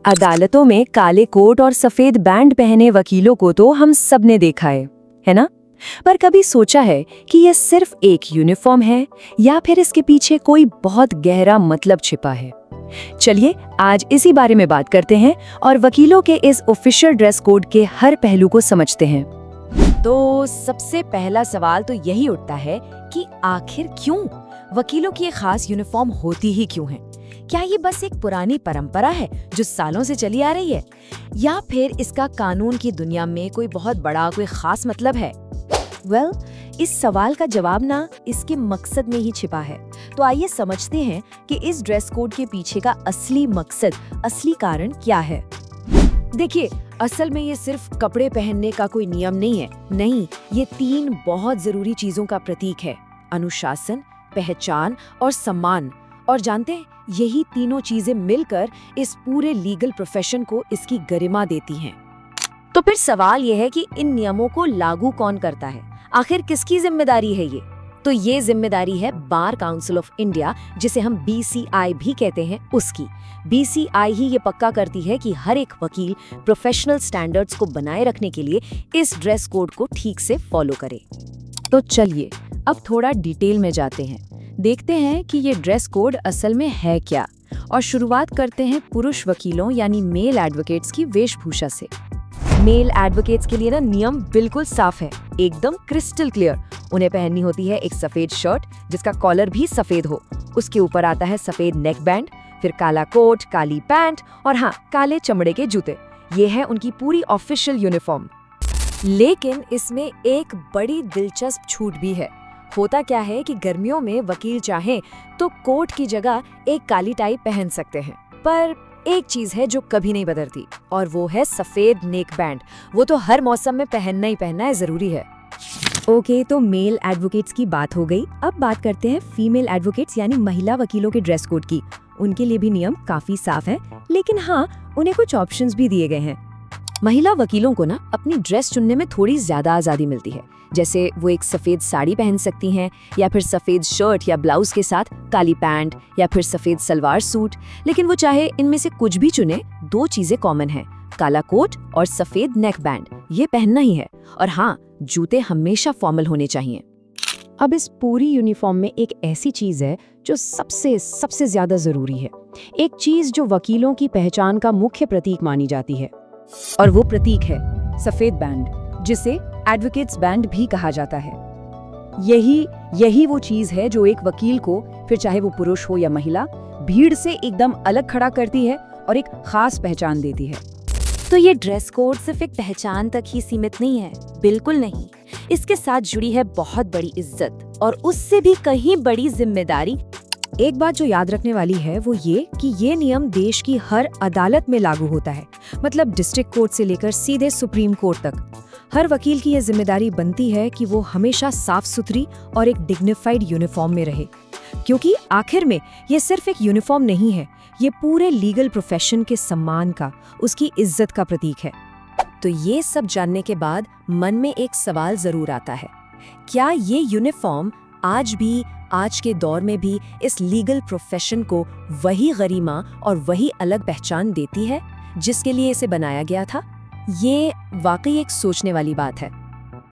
अदालतों में काले कोट और सफेद बैंड पहने वकीलों को तो हम सब ने देखा है ना? पर कभी सोचा है कि यह सिर्फ एक यूनिफॉर्म है या फिर इसके पीछे कोई बहुत गहरा मतलब छिपा है? चलिए आज इसी बारे में बात करते हैं और वकीलों के इस ऑफिशियल ड्रेस कोड के हर पहलू को समझते हैं। तो सबसे पहला सवाल तो यही उठता है कि आखिर क्यों वकीलों की एक खास यूनिफॉर्म होती ही क्यों है? क्या ये बस एक पुरानी परंपरा है जो सालों से चली आ रही है, या फिर इसका कानून की दुनिया में कोई बहुत बड़ा कोई खास मतलब है? इस सवाल का जवाब ना इसके मकसद में ही छिपा है। तो आइए समझते हैं कि इस ड्रेस कोड के पीछे का असली मकसद, असली कारण क्या है। देखिए, असल में ये सिर्फ कपड़े पहनने का कोई नियम नहीं है। नहीं, ये 3 बहुत जरूरी चीजों का प्रतीक है: अनुशासन, पहचान और सम्मान। और जानते हैं, यही तीनों चीजें मिलकर इस पूरे लीगल प्रोफेशन को इसकी गरिमा देती हैं। तो फिर सवाल यह है कि इन नियमों को लागू कौन करता है? आखिर किसकी जिम्मेदारी है ये? तो ये जिम्मेदारी है बार काउंसिल ऑफ इंडिया, जिसे हम BCI भी कहते हैं, उसकी। BCI ही ये पक्का करती है कि हर एक वकील प्रोफेशनल स्टैंडर्ड्स को बनाए रखने के लिए इस ड्रेस कोड को ठीक से फॉलो करे। तो चलिए अब थोड़ा डिटेल में जाते हैं, देखते हैं कि ये ड्रेस कोड असल में है क्या। और शुरुआत करते हैं पुरुष वकीलों यानी मेल एडवोकेट्स की वेशभूषा से। मेल एडवोकेट्स के लिए ना नियम बिल्कुल साफ है, एकदम क्रिस्टल क्लियर। उन्हें पहननी होती है एक सफेद शर्ट जिसका कॉलर भी सफेद हो, उसके ऊपर आता है सफेद नेक बैंड, फिर काला कोट, काली पैंट और हाँ, काले चमड़े के जूते। ये है उनकी पूरी ऑफिशियल यूनिफॉर्म। लेकिन इसमें एक बड़ी दिलचस्प छूट भी है। होता क्या है कि गर्मियों में वकील चाहें तो कोट की जगह एक काली टाई पहन सकते हैं, पर एक चीज है जो कभी नहीं बदलती, और वो है सफेद नेक बैंड। वो तो हर मौसम में पहनना ही पहनना है, जरूरी है। ओके, तो मेल एडवोकेट्स की बात हो गई। अब बात करते हैं फीमेल एडवोकेट्स यानी महिला वकीलों के ड्रेस कोड की। उनके लिए भी नियम काफी साफ है, लेकिन हाँ, उन्हें कुछ ऑप्शंस भी दिए गए हैं। महिला वकीलों को ना अपनी ड्रेस चुनने में थोड़ी ज्यादा आजादी मिलती है। जैसे वो एक सफेद साड़ी पहन सकती हैं, या फिर सफेद शर्ट या ब्लाउज के साथ काली पैंट, या फिर सफेद सलवार सूट। लेकिन वो चाहे इनमें से कुछ भी चुने, 2 चीजें कॉमन हैं: काला कोट और सफेद नेक बैंड। ये पहनना ही है। और हाँ, जूते हमेशा फॉर्मल होने चाहिए। अब इस पूरी यूनिफॉर्म में एक ऐसी चीज है जो सबसे ज्यादा जरूरी है, एक चीज जो वकीलों की पहचान का मुख्य प्रतीक मानी जाती है, और वो प्रतीक है सफेद बैंड, जिसे एडवोकेट्स बैंड भी कहा जाता है। यही वो चीज है जो एक वकील को, फिर चाहे वो पुरुष हो या महिला, भीड़ से एकदम अलग खड़ा करती है और एक खास पहचान देती है। तो ये ड्रेस कोड सिर्फ एक पहचान तक ही सीमित नहीं है, बिल्कुल नहीं। इसके साथ जुड़ी है बहुत बड़ी इज्जत और उससे भी कहीं बड़ी जिम्मेदारी। एक बात जो याद रखने वाली है वो ये कि ये नियम देश की हर अदालत में लागू होता है, मतलब डिस्ट्रिक्ट कोर्ट से लेकर सीधे सुप्रीम कोर्ट तक। हर वकील की ये जिम्मेदारी बनती है कि वो हमेशा साफ सुथरी और एक डिग्निफाइड यूनिफॉर्म में रहे, क्योंकि आखिर में ये सिर्फ एक यूनिफॉर्म नहीं है, ये पूरे लीगल प्रोफेशन के सम्मान का, उसकी इज्जत का प्रतीक है। तो ये सब जानने के बाद मन में एक सवाल जरूर आता है, क्या ये यूनिफॉर्म आज के दौर में भी इस लीगल प्रोफेशन को वही गरिमा और वही अलग पहचान देती है जिसके लिए इसे बनाया गया था? ये वाकई एक सोचने वाली बात है।